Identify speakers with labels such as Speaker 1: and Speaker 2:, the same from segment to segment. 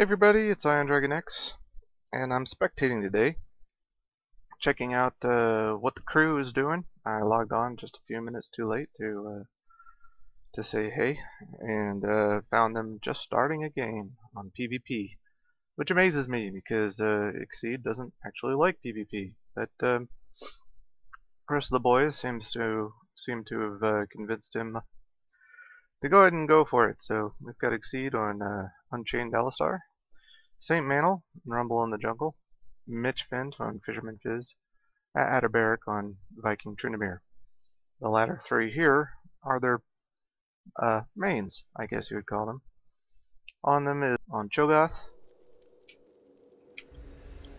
Speaker 1: Hey everybody, it's IDX, and I'm spectating today, checking out what the crew is doing. I logged on just a few minutes too late to say hey, and found them just starting a game on PvP, which amazes me because Exceed doesn't actually like PvP. But the rest of the boys seem to have convinced him to go ahead and go for it. So we've got Exceed on Unchained Alistar, SaintMantle and Rumble in the Jungle, Mitchfynde on Fisherman Fizz, AdderBearic on Viking Tryndamere. The latter three here are their mains, I guess you would call them. On them is on Cho'Gath.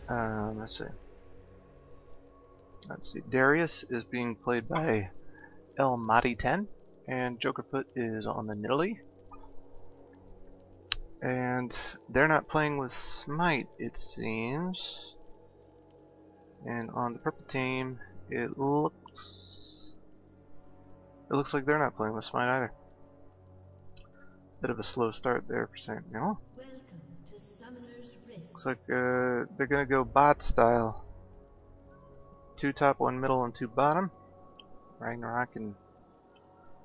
Speaker 1: Let's see. Darius is being played by El Mati 10, and Jokerfoot is on the Nidalee. And they're not playing with Smite, it seems. And on the purple team, it looks like they're not playing with Smite either. Bit of a slow start there for SaintMantle. Looks like they're gonna go bot style. 2 top, 1 middle, and 2 bottom. Ragnarok and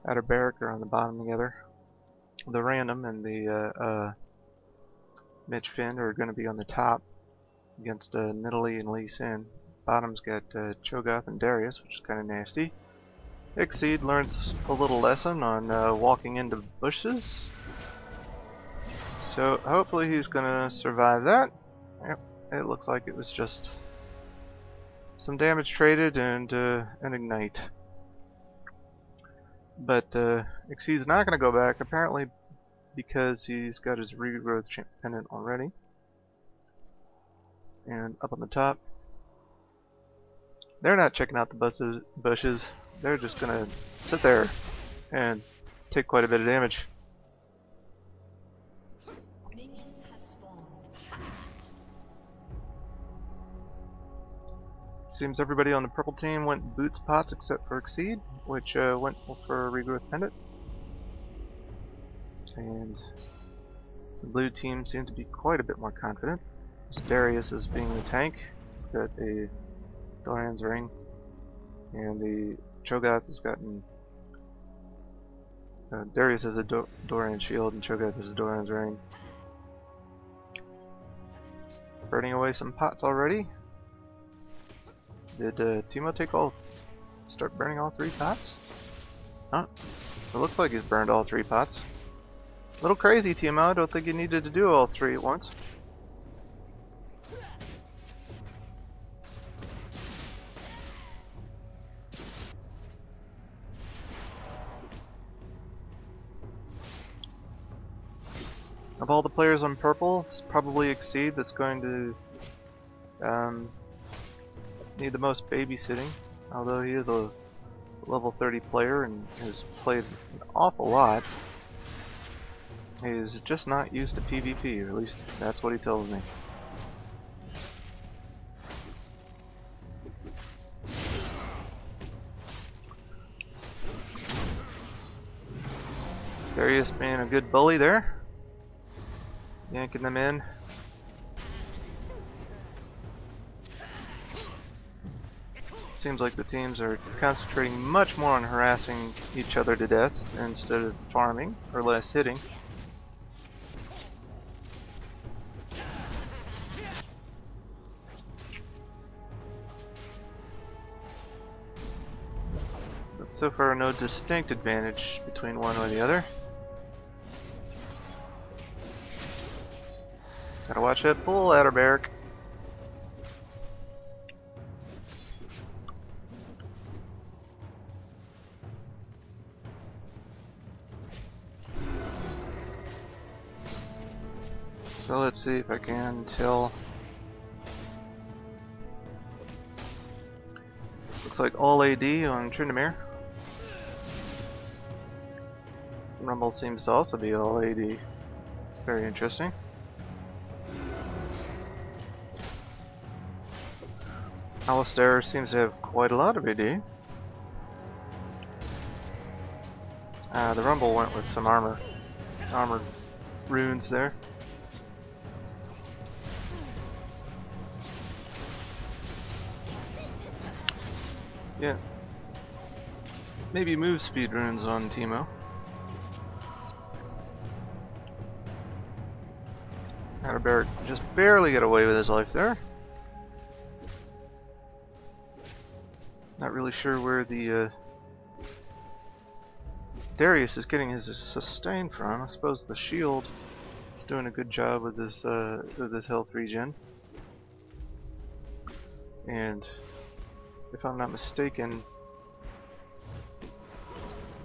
Speaker 1: AdderBearic are on the bottom together. The random and the Mitchfynde are going to be on the top against Nidalee and Lee Sin. Bottom's got Cho'Gath and Darius, which is kind of nasty. Exceed learns a little lesson on walking into bushes. So hopefully he's going to survive that. Yep, it looks like it was just some damage traded and an ignite. But Exceed's not going to go back, apparently because he's got his regrowth pendant already. And up on the top, they're not checking out the bushes. They're just going to sit there and take quite a bit of damage. Seems everybody on the purple team went boots pots except for Exceed, which went for a regrowth pendant. And the blue team seemed to be quite a bit more confident. Darius is being the tank. He's got a Dorian's Ring, and the Cho'Gath has gotten Darius has a Dorian Shield and Cho'Gath has a Dorian's Ring. Burning away some pots already. Did Timo start burning all 3 pots? Huh? It looks like he's burned all 3 pots. A little crazy, Timo. I don't think you needed to do all 3 at once. Of all the players on purple, it's probably Exceed that's going to need the most babysitting, although he is a level 30 player and has played an awful lot. He's just not used to PvP, or at least that's what he tells me. Darius being a good bully there, yanking them in. Seems like the teams are concentrating much more on harassing each other to death instead of farming or less hitting. But so far no distinct advantage between one or the other. Gotta watch that pull, AdderBearic. So let's see if I can tell. Looks like all AD on Tryndamere. Rumble seems to also be all AD. It's very interesting. Alistar seems to have quite a lot of AD. The Rumble went with some armored runes there. Yeah. Maybe move speed runes on Teemo. AdderBearic just barely got away with his life there. Not really sure where the Darius is getting his sustain from. I suppose the shield is doing a good job with this health regen. And if I'm not mistaken,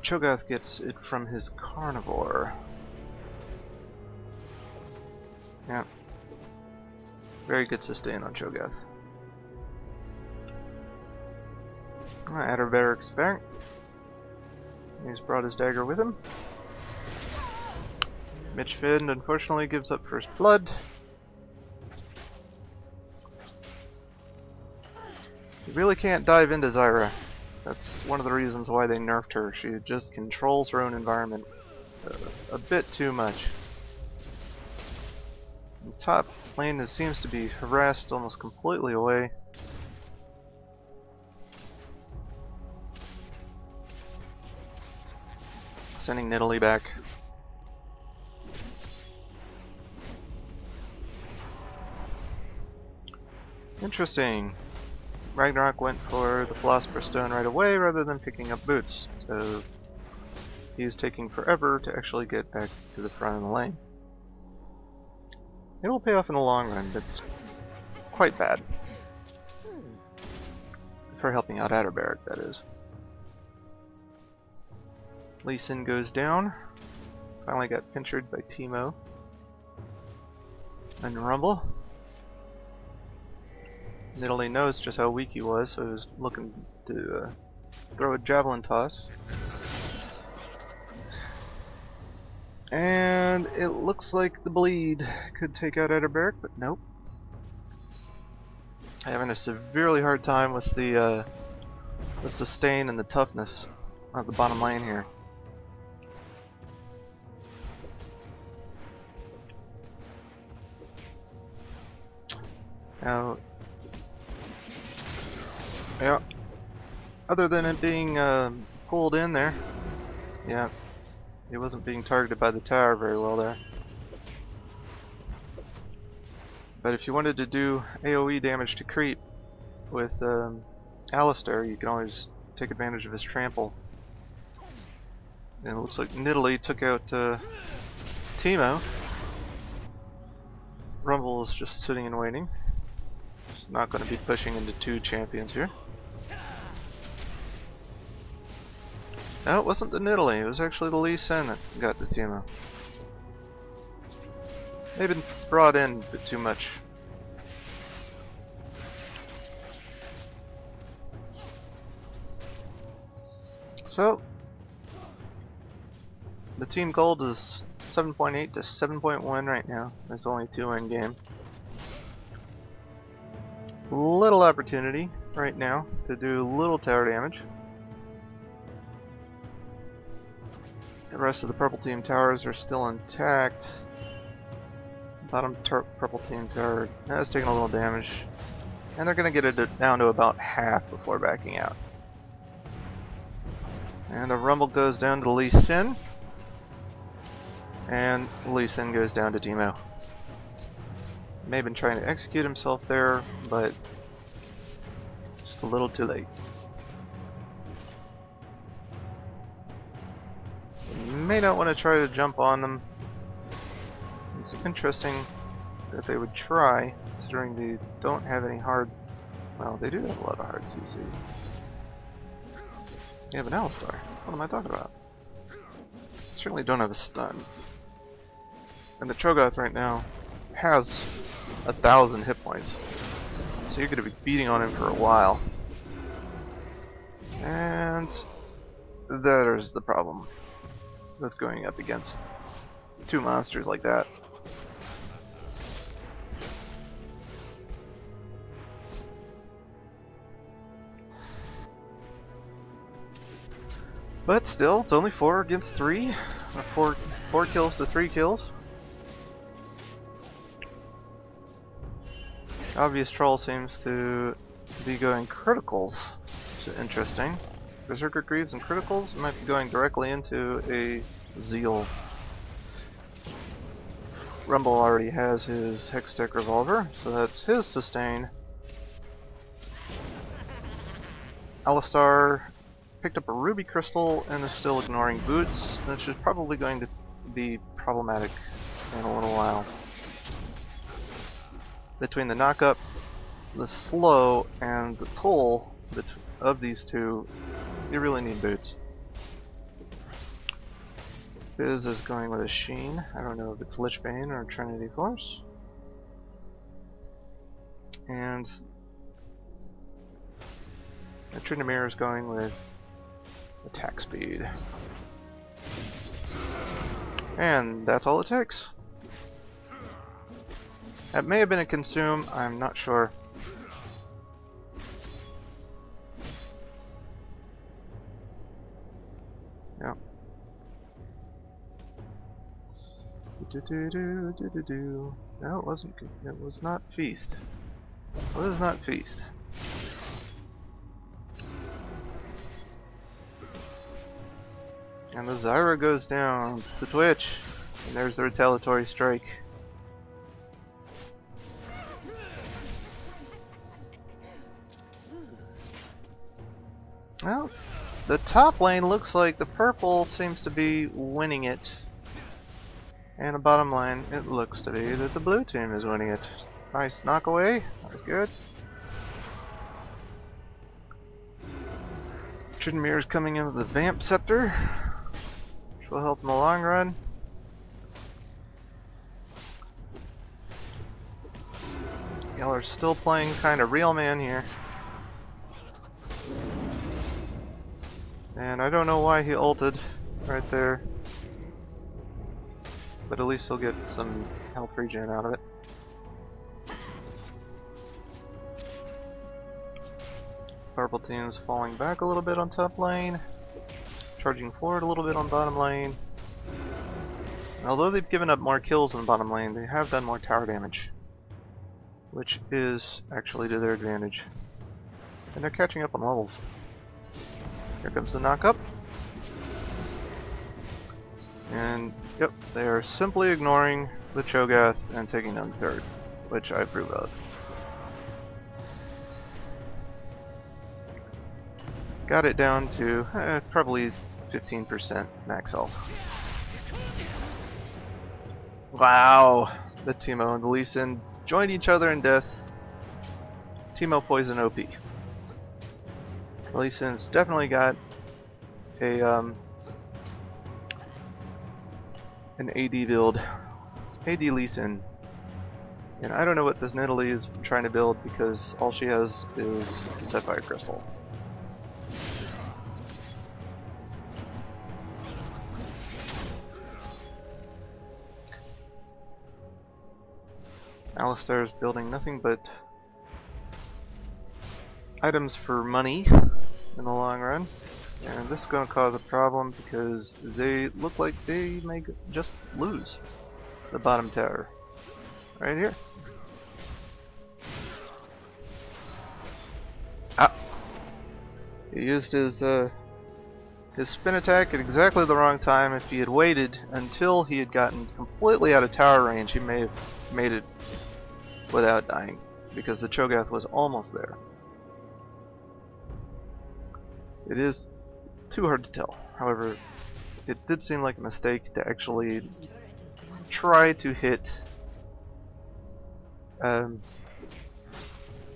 Speaker 1: Cho'Gath gets it from his carnivore. Yeah. Very good sustain on Cho'Gath. AdderBearic's back. He's brought his dagger with him. Mitchfynde unfortunately gives up first blood. You really can't dive into Zyra. That's one of the reasons why they nerfed her. She just controls her own environment a bit too much. The top lane seems to be harassed almost completely away. Sending Nidalee back. Interesting. Ragnarok went for the Philosopher's Stone right away rather than picking up boots. So he's taking forever to actually get back to the front of the lane. It will pay off in the long run, but it's quite bad. For helping out AdderBearic, that is. Lee Sin goes down. Finally got pinchered by Teemo and Rumble. Nidalee knows just how weak he was, so he was looking to throw a javelin toss. And it looks like the bleed could take out AdderBearic, but nope. Having a severely hard time with the sustain and the toughness of the bottom lane here. Now, yeah, other than it being pulled in there, yeah, he wasn't being targeted by the tower very well there. But if you wanted to do AoE damage to creep with Alistar, you can always take advantage of his trample. And it looks like Nidalee took out Teemo. Rumble is just sitting and waiting. He's not going to be pushing into two champions here. No, it wasn't the Nidalee, it was actually the Lee Sin that got the Teemo. They've been brought in a bit too much. So, the team gold is 7.8 to 7.1 right now. There's only 2 in game. Little opportunity right now to do little tower damage. The rest of the purple team towers are still intact. Bottom purple team tower has taken a little damage, and they're going to get it down to about half before backing out. And a Rumble goes down to Lee Sin, and Lee Sin goes down to Teemo. May have been trying to execute himself there, but just a little too late. May not want to try to jump on them. It's interesting that they would try, considering they don't have any hard... Well, they do have a lot of hard CC. They have an Alistar. What am I talking about? Certainly don't have a stun. And the Cho'Gath right now has 1,000 hit points. So you're going to be beating on him for a while. And there's the problem with going up against 2 monsters like that. But still, it's only 4 against 3, or 4 kills to 3 kills. Obvious Troll seems to be going criticals which is interesting. Berserker Greaves and criticals might be going directly into a Zeal. Rumble already has his Hextech Revolver, so that's his sustain. Alistar picked up a Ruby Crystal and is still ignoring boots, which is probably going to be problematic in a little while. Between the knock-up, the slow, and the pull of these two, you really need boots. Biz is going with a Sheen. I don't know if it's Lichbane or Trinity Force. And Tryndamere is going with attack speed. And that's all it takes. That may have been a consume, I'm not sure. Yep. No, it wasn't. It was not feast. What is not feast? And the Zyra goes down to the Twitch, and there's the retaliatory strike. Well, the top lane looks like the purple seems to be winning it. And the bottom line, it looks to be that the blue team is winning it. Nice knock away, that was good. Tryndamere's coming in with the Vamp Scepter, which will help in the long run. Y'all are still playing kind of real man here. And I don't know why he ulted right there. But at least he'll get some health regen out of it. Purple team's falling back a little bit on top lane. Charging forward a little bit on bottom lane. And although they've given up more kills in bottom lane, they have done more tower damage. Which is actually to their advantage. And they're catching up on levels. Here comes the knock up. And yep, they are simply ignoring the Cho'Gath and taking down third, which I approve of. Got it down to probably 15% max health. Wow, the Teemo and the Lee Sin joined each other in death. Teemo poison OP. Lee Sin's definitely got a an AD build. AD Lee Sin. And I don't know what this Nidalee is trying to build because all she has is a Sapphire Crystal. Alistar is building nothing but items for money in the long run, and this is going to cause a problem because they look like they may just lose the bottom tower right here. Ah! He used his spin attack at exactly the wrong time. If he had waited until he had gotten completely out of tower range, he may have made it without dying, because the Cho'Gath was almost there. It is too hard to tell. However, it did seem like a mistake to actually try to hit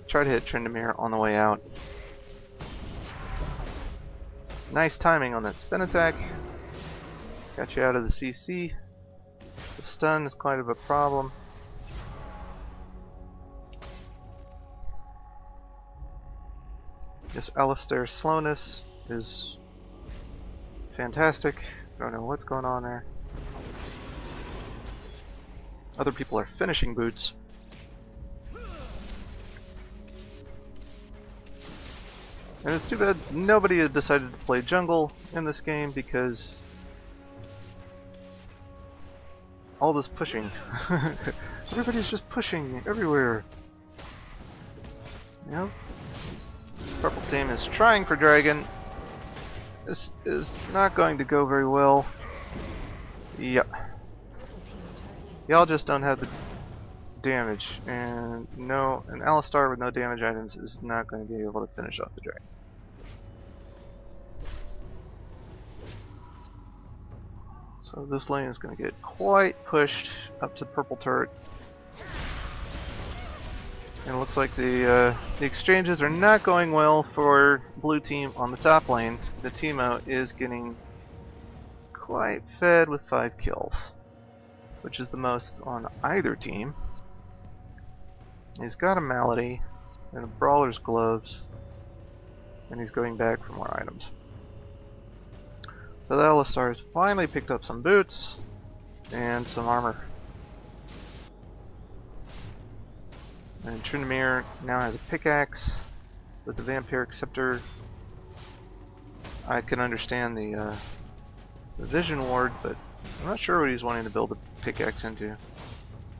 Speaker 1: Tryndamere on the way out. Nice timing on that spin attack. Got you out of the CC. The stun is quite of a problem. This Alistar's slowness is fantastic. Don't know what's going on there. Other people are finishing boots. And it's too bad nobody had decided to play jungle in this game because all this pushing. Everybody's just pushing everywhere. Yep. Purple team is trying for dragon. This is not going to go very well. Yep. Y'all just don't have the damage, and no, an Alistar with no damage items is not going to be able to finish off the dragon. So this lane is going to get quite pushed up to the purple turret. And it looks like the exchanges are not going well for blue team on the top lane. The Teemo is getting quite fed with 5 kills, which is the most on either team. He's got a malady and a brawler's gloves, and he's going back for more items. So the Alistar has finally picked up some boots and some armor. And Trexinho now has a pickaxe with the vampiric scepter. I can understand the vision ward, but I'm not sure what he's wanting to build a pickaxe into.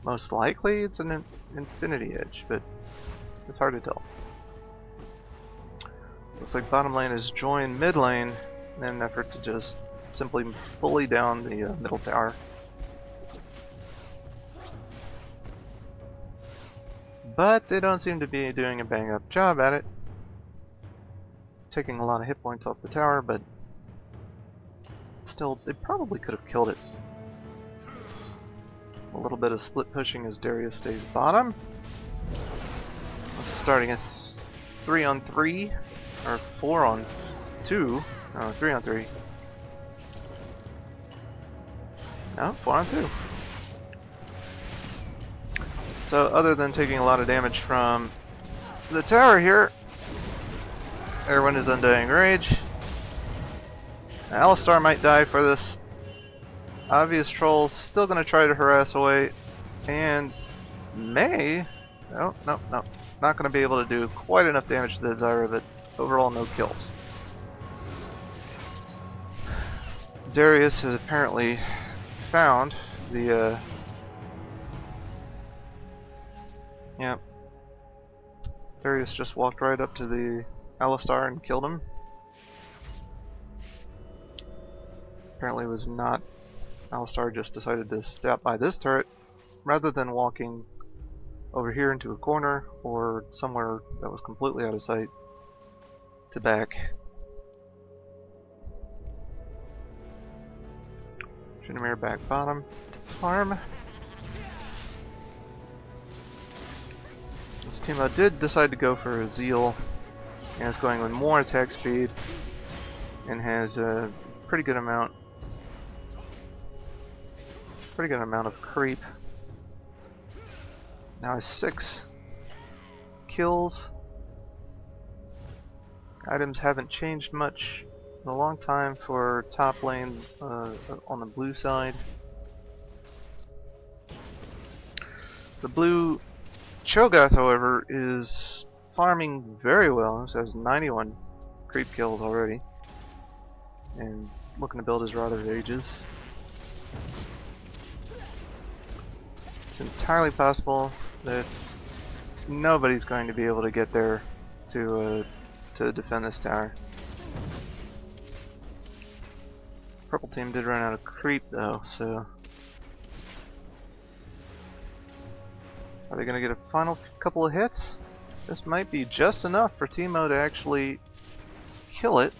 Speaker 1: Most likely it's an infinity edge, but it's hard to tell. Looks like bottom lane has joined mid lane in an effort to just simply bully down the middle tower. But they don't seem to be doing a bang up job at it. Taking a lot of hit points off the tower, but still, they probably could have killed it. A little bit of split pushing as Darius stays bottom. Starting a 3-on-3, or 4-on-2. No, 3-on-3. No, 4-on-2. So other than taking a lot of damage from the tower here, everyone is Undying Rage. Alistar might die for this. Obvious Troll's still going to try to harass away, and may... No, not going to be able to do quite enough damage to the Zyra, but overall no kills. Darius has apparently found the Yep. Darius just walked right up to the Alistar and killed him. Apparently it was not... Alistar just decided to stop by this turret rather than walking over here into a corner or somewhere that was completely out of sight to back. Trexinho back bottom to farm. This Teemo did decide to go for a Zeal, and is going with more attack speed, and has a pretty good amount of creep. Now has 6 kills. Items haven't changed much in a long time for top lane on the blue side. The blue Cho'Gath, however, is farming very well. This has 91 creep kills already, and looking to build his Rod of Ages. It's entirely possible that nobody's going to be able to get there to defend this tower. Purple team did run out of creep though, so are they going to get a final couple of hits? This might be just enough for Teemo to actually kill it.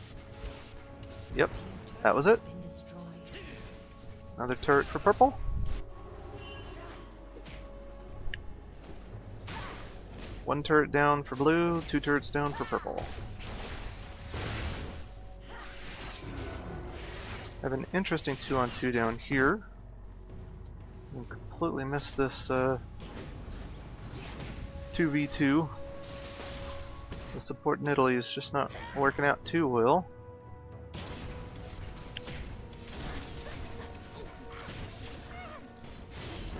Speaker 1: Yep, that was it. Another turret for purple. One turret down for blue, 2 turrets down for purple. I have an interesting 2-on-2 down here. I completely missed this 2v2. The support in Italy is just not working out too well.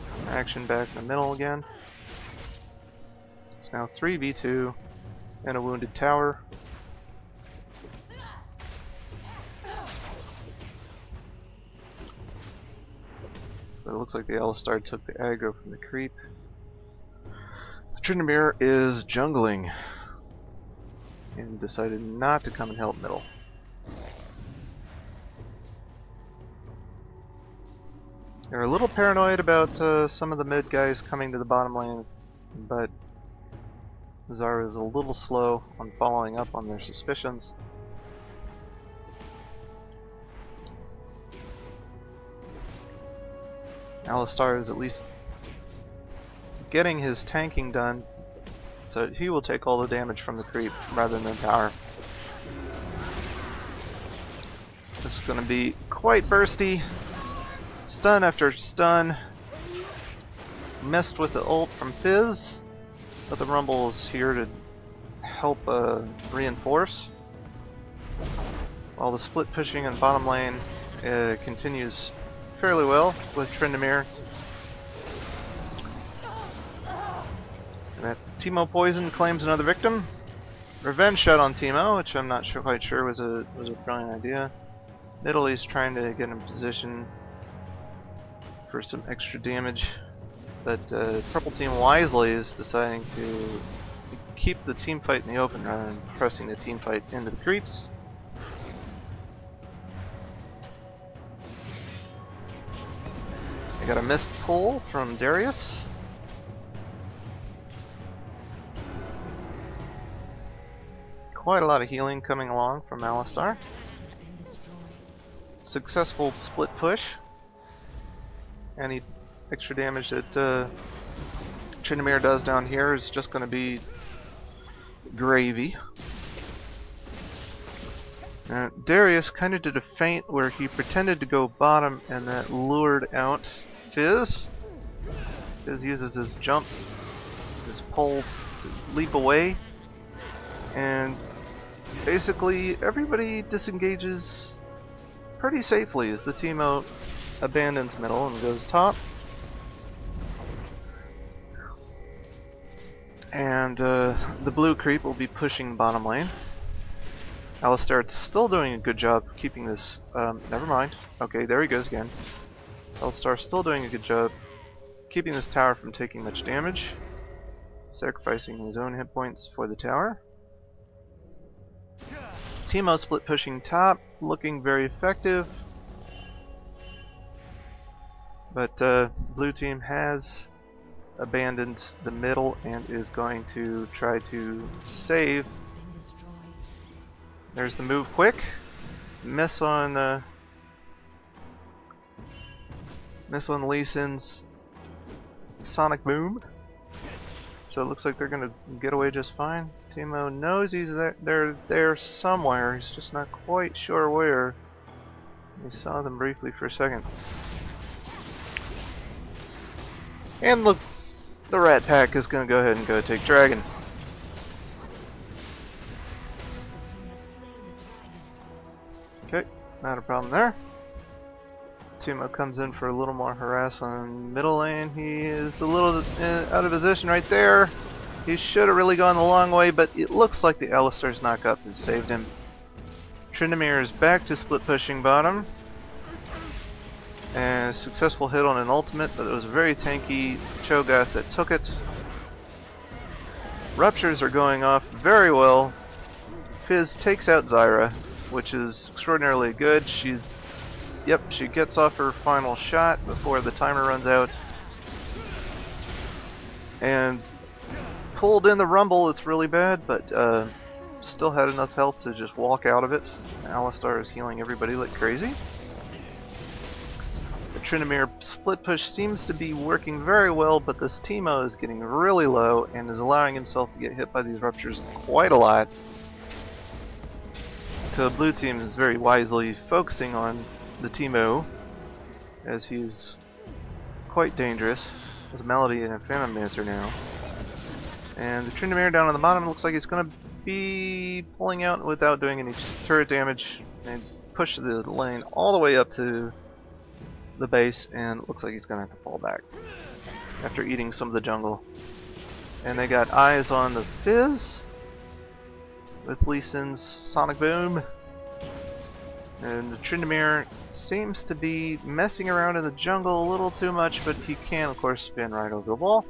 Speaker 1: Some action back in the middle again. It's now 3v2 and a wounded tower. But it looks like the Alistar took the aggro from the creep. Trexinho is jungling. and decided not to come and help middle. They're a little paranoid about some of the mid guys coming to the bottom lane, but Zara is a little slow on following up on their suspicions. Alistar is at least getting his tanking done, so he will take all the damage from the creep rather than the tower. This is going to be quite bursty. Stun after stun. Messed with the ult from Fizz, but the Rumble is here to help reinforce. While the split pushing in the bottom lane continues fairly well with Trendemir. And that Teemo poison claims another victim. Revenge shot on Teemo, which I'm not quite sure was a brilliant idea. Italy's trying to get in position for some extra damage, but purple team wisely is deciding to keep the team fight in the open rather than pressing the team fight into the creeps. I got a missed pull from Darius. Quite a lot of healing coming along from Alistar. Successful split push. Any extra damage that Trendemir does down here is just going to be gravy. Darius kind of did a feint where he pretended to go bottom and that lured out Fizz. Fizz uses his jump, his pull to leap away, and basically everybody disengages pretty safely as the Teemo abandons middle and goes top. And the blue creep will be pushing bottom lane. Alistar's still doing a good job keeping this. Never mind. Okay, there he goes again. Alistar's still doing a good job keeping this tower from taking much damage, sacrificing his own hit points for the tower. Teemo split pushing top, looking very effective. But blue team has abandoned the middle and is going to try to save. There's the move quick. Miss on Lee Sin's Sonic Boom. So it looks like they're gonna get away just fine. Teemo knows he's there. They're there somewhere. He's just not quite sure where. He saw them briefly for a second. And look, the Rat Pack is going to go ahead and go take Dragon. Okay, not a problem there. Teemo comes in for a little more harass on middle lane. He is a little out of position right there. He should have really gone the long way, but it looks like the Alistar's knock up and saved him. Trendemir is back to split pushing bottom. And a successful hit on an ultimate, but it was a very tanky Cho'Gath that took it. Ruptures are going off very well. Fizz takes out Zyra, which is extraordinarily good. She gets off her final shot before the timer runs out. And pulled in the Rumble, it's really bad, but still had enough health to just walk out of it. Alistar is healing everybody like crazy. The Trendemir split push seems to be working very well, but this Teemo is getting really low and is allowing himself to get hit by these ruptures quite a lot. So the blue team is very wisely focusing on the Teemo, as he's quite dangerous. There's Melody and a Phantom Dancer now. And the Trendemir down on the bottom looks like he's going to be pulling out without doing any turret damage, and push the lane all the way up to the base, and it looks like he's going to have to fall back after eating some of the jungle. And they got eyes on the Fizz with Lee Sin's Sonic Boom. And the Trendemir seems to be messing around in the jungle a little too much, but he can of course spin right over the wall.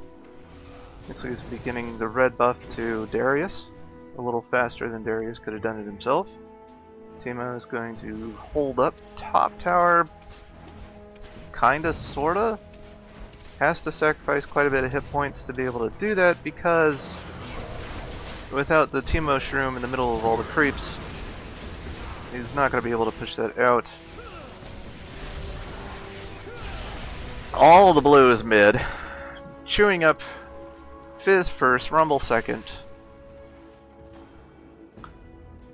Speaker 1: Looks like he's beginning the red buff to Darius, a little faster than Darius could have done it himself. Teemo is going to hold up top tower, kinda, sorta. Has to sacrifice quite a bit of hit points to be able to do that because without the Teemo Shroom in the middle of all the creeps, he's not going to be able to push that out. All the blue is mid. Chewing up Fizz first, Rumble second.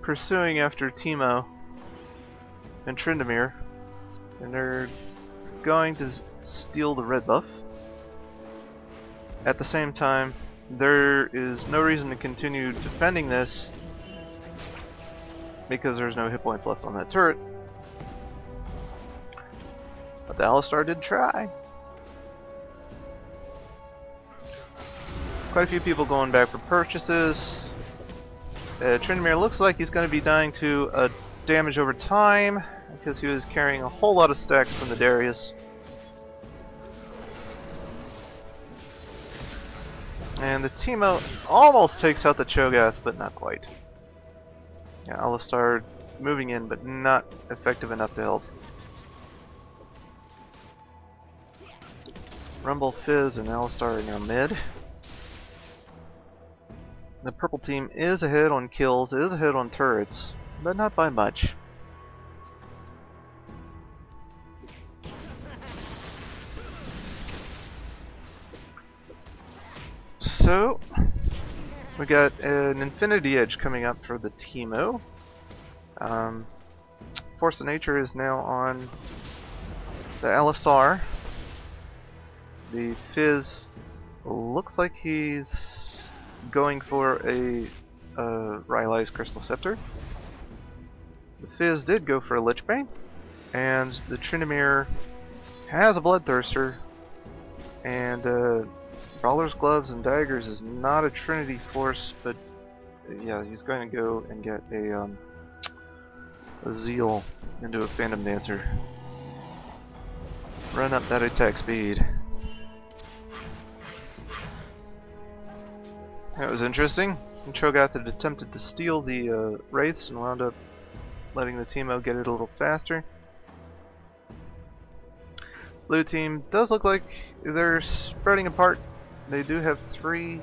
Speaker 1: Pursuing after Teemo and Tryndamere. And they're going to steal the red buff. At the same time, there is no reason to continue defending this because there's no hit points left on that turret. But the Alistar did try. Quite a few people going back for purchases. Tryndamere looks like he's going to be dying to damage over time because he was carrying a whole lot of stacks from the Darius. And the Teemo almost takes out the Cho'Gath, but not quite. Yeah, Alistar moving in, but not effective enough to help. Rumble, Fizz, and Alistar are now mid. The purple team is ahead on kills, is ahead on turrets, but not by much. So, we got an Infinity Edge coming up for the Teemo. Force of Nature is now on the Alistar. The Fizz looks like he's going for a Rylai's Crystal Scepter. The Fizz did go for a Lichbane, and the Tryndamere has a Bloodthirster, and Brawler's Gloves and Daggers is not a Trinity Force, but yeah, he's going to go and get a Zeal into a Phantom Dancer. Run up that attack speed. That was interesting. Cho'Gath had attempted to steal the Wraiths and wound up letting the Teemo get it a little faster. Blue team does look like they're spreading apart. They do have 3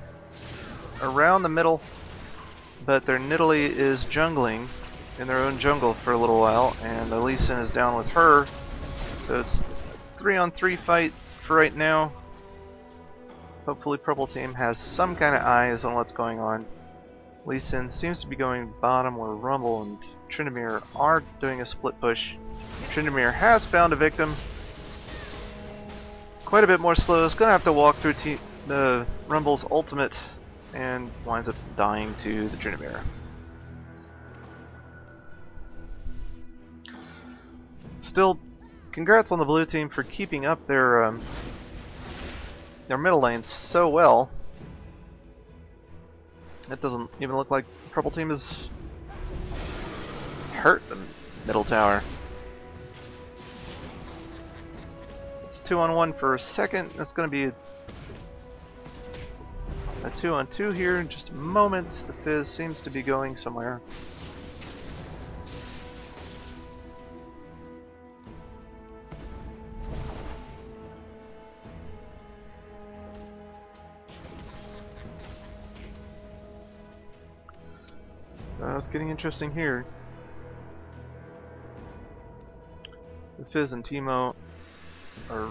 Speaker 1: around the middle, but their Nidalee is jungling in their own jungle for a little while, and the Lee Sin is down with her. So it's a 3-on-3 fight for right now. Hopefully purple team has some kind of eyes on what's going on. Lee Sin seems to be going bottom where Rumble and Tryndamere are doing a split push. Tryndamere has found a victim. Quite a bit more slow. Is going to have to walk through the Rumble's ultimate and winds up dying to the Tryndamere. Still, congrats on the blue team for keeping up their middle lane so well. It doesn't even look like the purple team is hurt the middle tower. It's 2-on-1 for a second. That's going to be a 2-on-2 here in just a moment. The Fizz seems to be going somewhere. It's getting interesting here. The Fizz and Teemo are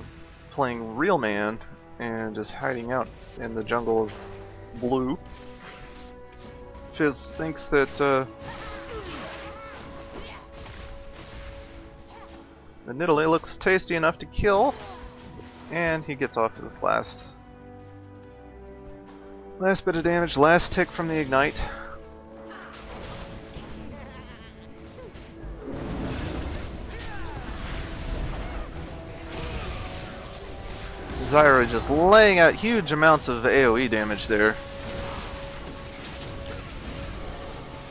Speaker 1: playing real man and just hiding out in the jungle of blue. Fizz thinks that the Nidalee looks tasty enough to kill, and he gets off his last bit of damage, last tick from the Ignite. Zyra just laying out huge amounts of AoE damage there.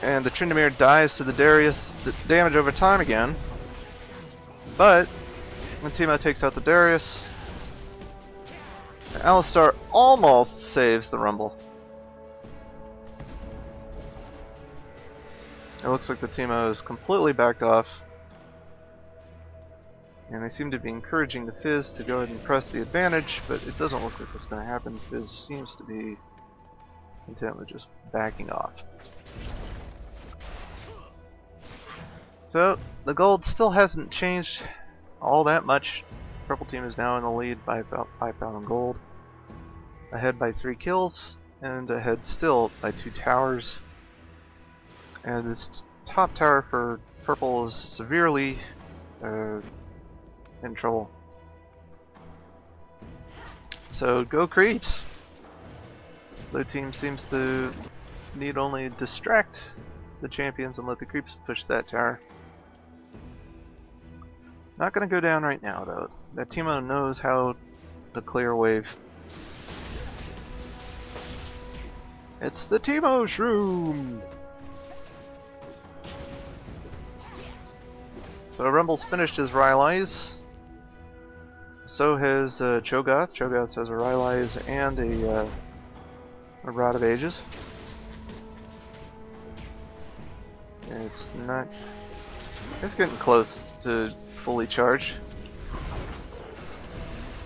Speaker 1: And the Tryndamere dies to the Darius damage over time again. But when Teemo takes out the Darius, Alistar almost saves the Rumble. It looks like the Teemo is completely backed off. And they seem to be encouraging the Fizz to go ahead and press the advantage, but it doesn't look like that's going to happen. Fizz seems to be content with just backing off. So, the gold still hasn't changed all that much. Purple team is now in the lead by about 5,000 gold. Ahead by 3 kills, and ahead still by 2 towers. And this top tower for purple is severely in trouble. So go creeps! Blue team seems to need only distract the champions and let the creeps push that tower. Not gonna go down right now though. That Teemo knows how to clear a wave. It's the Teemo Shroom! So Rumble's finished his Rylai's. So has Cho'Gath. Cho'Gath has a Rylai's and a Rod of Ages. It's not... It's getting close to fully charged.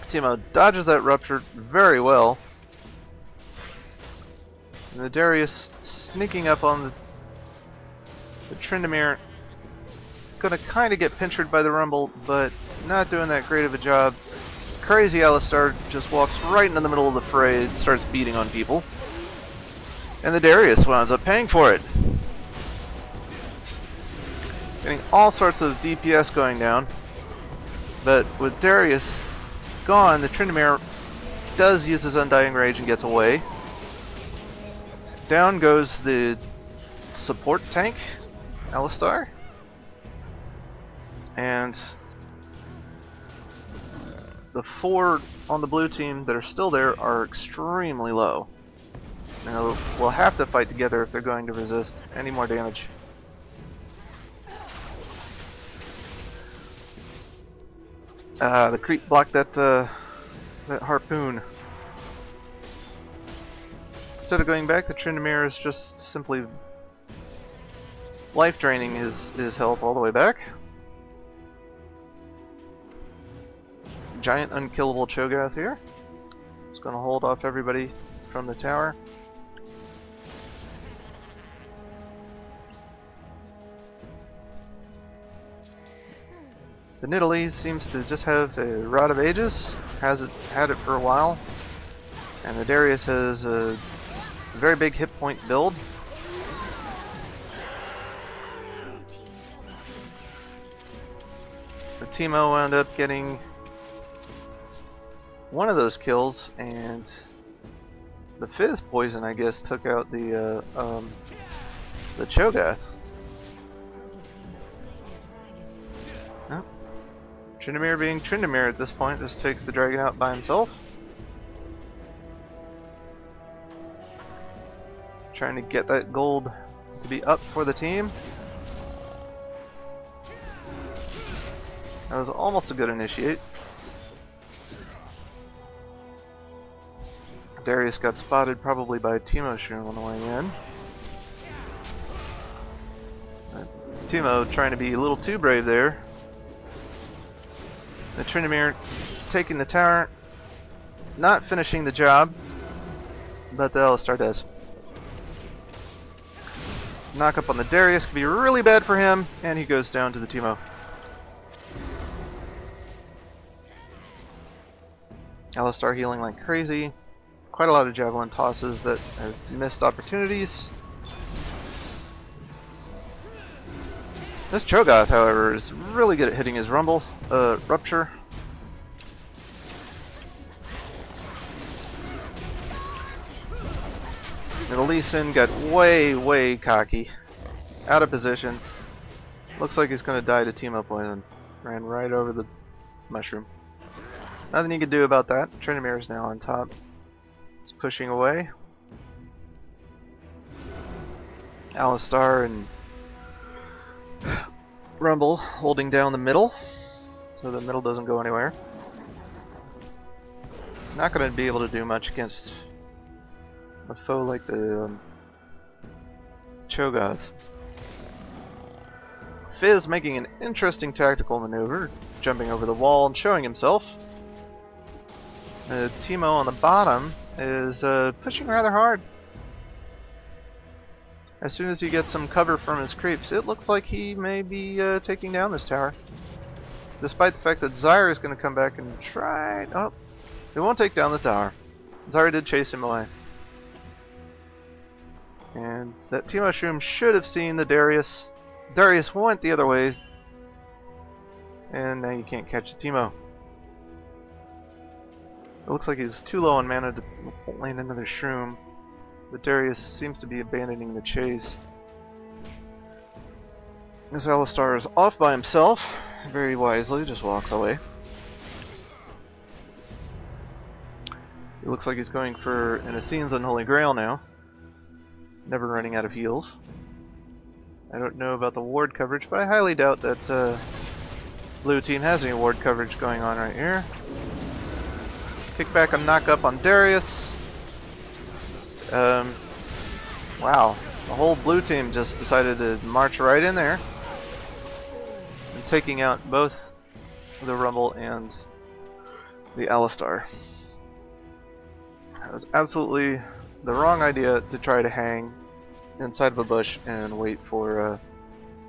Speaker 1: Teemo dodges that Rupture very well. And the Darius sneaking up on the Tryndamere. Gonna kind of get pinchered by the Rumble, but not doing that great of a job. Crazy Alistar just walks right into the middle of the fray and starts beating on people. And the Darius winds up paying for it. Getting all sorts of DPS going down. But with Darius gone, the Tryndamere does use his Undying Rage and gets away. Down goes the support tank, Alistar. And the 4 on the blue team that are still there are extremely low. Now, we'll have to fight together if they're going to resist any more damage. The creep blocked that harpoon. Instead of going back, the Tryndamere is just simply life draining his health all the way back. Giant unkillable Cho'Gath here. It's going to hold off everybody from the tower. The Nidalee seems to just have a Rod of Ages, had it for a while, and the Darius has a very big hit point build. The Teemo wound up getting one of those kills, and the Fizz poison, I guess, took out the Cho'Gath. Oh. Tryndamere being Tryndamere at this point just takes the dragon out by himself. Trying to get that gold to be up for the team. That was almost a good initiate. Darius got spotted probably by Teemo Shroom on the way in. Teemo trying to be a little too brave there. The Tryndamere taking the tower, not finishing the job, but the Alistar does. Knock up on the Darius could be really bad for him, and he goes down to the Teemo. Alistar healing like crazy. Quite a lot of javelin tosses that are missed opportunities. This Cho'Gath, however, is really good at hitting his Rupture. And the Lee Sin got way cocky. Out of position. Looks like he's going to die to Teemo poison. Ran right over the mushroom. Nothing you can do about that. Tryndamere is now on top. He's pushing away. Alistar and Rumble holding down the middle, so the middle doesn't go anywhere. Not going to be able to do much against a foe like the Cho'Gath. Fizz making an interesting tactical maneuver, jumping over the wall and showing himself. Teemo on the bottom is pushing rather hard. As soon as he gets some cover from his creeps, it looks like he may be taking down this tower. Despite the fact that Zyra is going to come back and try... Oh, he won't take down the tower. Zyra did chase him away. And that Teemo Shroom should have seen the Darius. Darius went the other way. And now you can't catch the Teemo. It looks like he's too low on mana to land another Shroom. But Darius seems to be abandoning the chase. This Alistar is off by himself. Very wisely, just walks away. It looks like he's going for an Athene's Unholy Grail now. Never running out of heals. I don't know about the ward coverage, but I highly doubt that blue team has any ward coverage going on right here. Kick back and knock up on Darius. Wow, the whole blue team just decided to march right in there. And taking out both the Rumble and the Alistar. It was absolutely the wrong idea to try to hang inside of a bush and wait for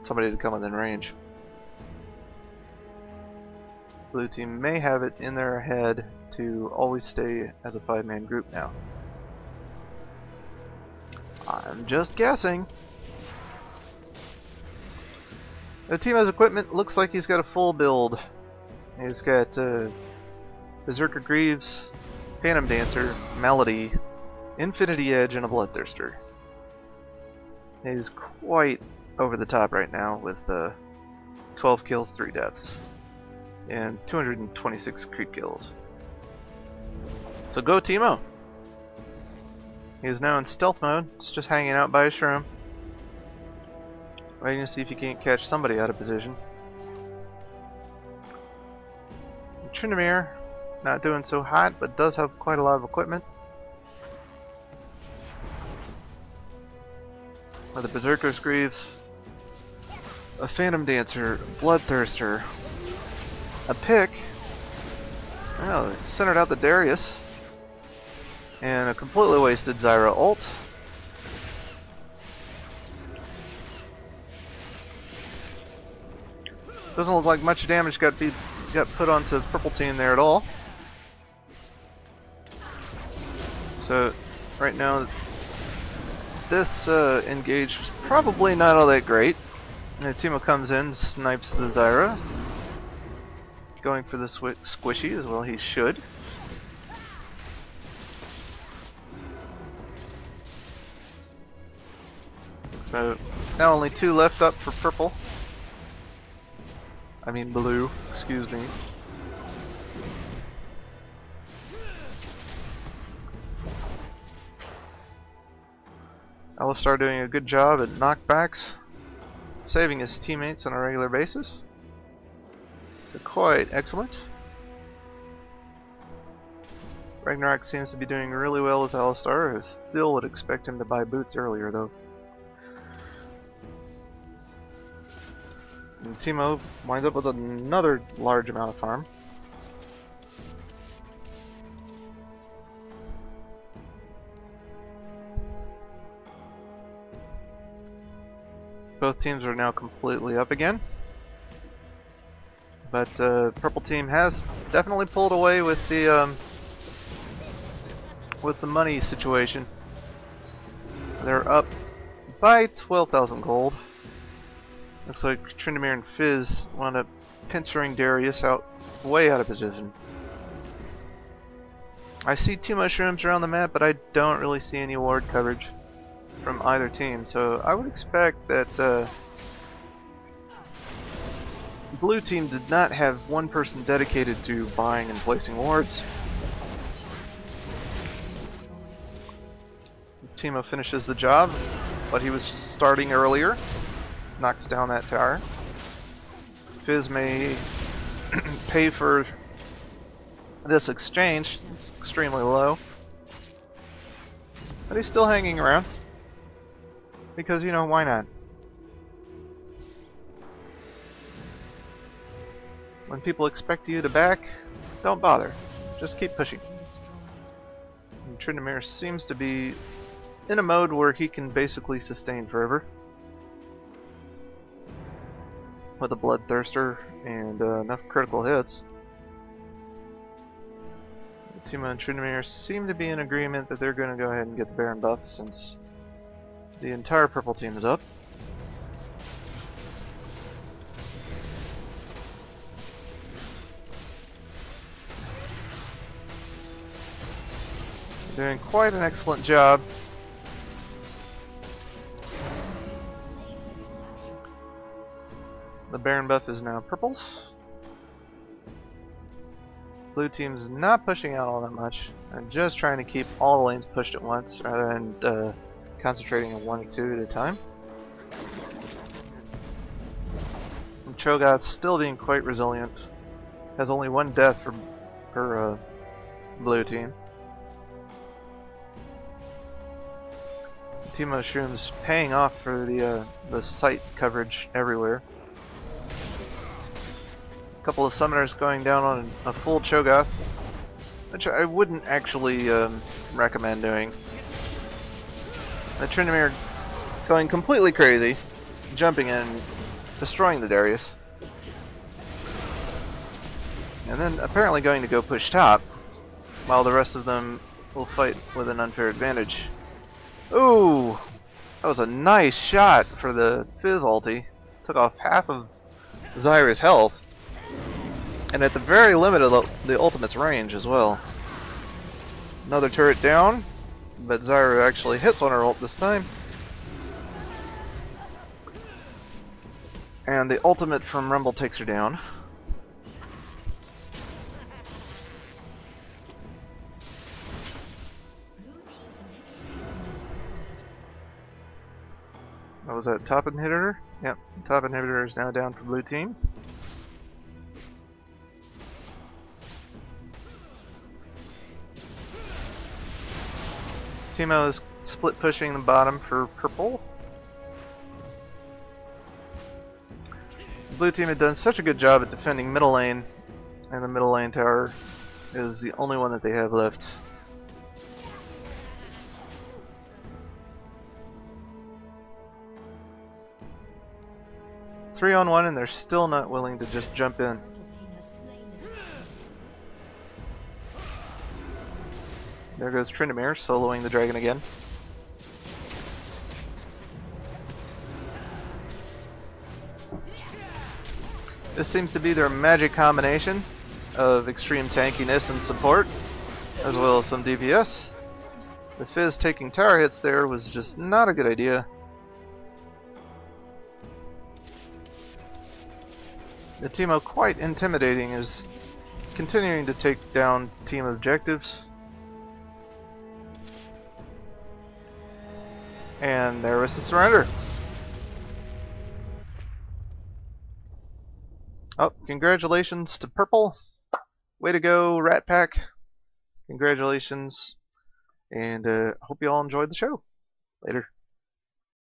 Speaker 1: somebody to come within range. Blue team may have it in their head to always stay as a 5-man group now. I'm just guessing. The team has equipment. Looks like he's got a full build. He's got Berserker Greaves, Phantom Dancer, Melody, Infinity Edge, and a Bloodthirster. He's quite over the top right now with 12 kills, 3 deaths, and 226 creep kills. So go Teemo! He is now in stealth mode. It's just hanging out by a shroom, waiting to see if he can't catch somebody out of position. Tryndamere, not doing so hot, but does have quite a lot of equipment. With the Berserker's Greaves, a Phantom Dancer, Bloodthirster, a Pick. Oh, they centered out the Darius. And a completely wasted Zyra ult. Doesn't look like much damage got put onto purple team there at all. So right now this engage is probably not all that great. And Teemo comes in, snipes the Zyra. Going for the squishy as well, he should. So now only 2 left up for purple. I mean blue, excuse me. Alistar doing a good job at knockbacks, saving his teammates on a regular basis. So quite excellent. Ragnarok seems to be doing really well with Alistar. I still would expect him to buy boots earlier though. And Teemo winds up with another large amount of farm. Both teams are now completely up again. But purple team has definitely pulled away with the money situation. They're up by 12,000 gold. Looks like Tryndamere and Fizz wound up pinchering Darius way out of position. I see 2 mushrooms around the map, but I don't really see any ward coverage from either team, so I would expect that blue team did not have one person dedicated to buying and placing wards. Teemo finishes the job, but he was starting earlier. Knocks down that tower. Fizz may pay for this exchange. It's extremely low. But he's still hanging around. Because, you know, why not? When people expect you to back, don't bother. Just keep pushing. And Tryndamere seems to be in a mode where he can basically sustain forever. With a Bloodthirster and enough critical hits. Timo and Tryndamere seem to be in agreement that they're going to go ahead and get the Baron buff since the entire purple team is up. Doing quite an excellent job. The Baron buff is now purples. Blue team's not pushing out all that much and just trying to keep all the lanes pushed at once rather than concentrating on one or two at a time. And Cho'Gath's still being quite resilient. Has only one death for blue team. Timo Shroom's paying off for the site coverage everywhere. A couple of summoners going down on a full Cho'Gath, which I wouldn't actually recommend doing. The Tryndamere going completely crazy, jumping in, destroying the Darius, and then apparently going to go push top, while the rest of them will fight with an unfair advantage. Ooh, that was a nice shot for the Fizz ulti. Took off half of Zyra's health. And at the very limit of the ultimate's range as well. Another turret down, but Zyra actually hits on her ult this time. And the ultimate from Rumble takes her down. What was that, top inhibitor? Yep, top inhibitor is now down for blue team. Timo is split pushing the bottom for purple. The blue team had done such a good job at defending middle lane, and the middle lane tower is the only one that they have left. Three on one, and they're still not willing to just jump in. There goes Tryndamere soloing the dragon again. This seems to be their magic combination of extreme tankiness and support, as well as some DPS. The Fizz taking tower hits there was just not a good idea. The Timo, quite intimidating, is continuing to take down team objectives. And there was the surrender. Oh, congratulations to purple. Way to go, Rat Pack. Congratulations. And hope you all enjoyed the show. Later.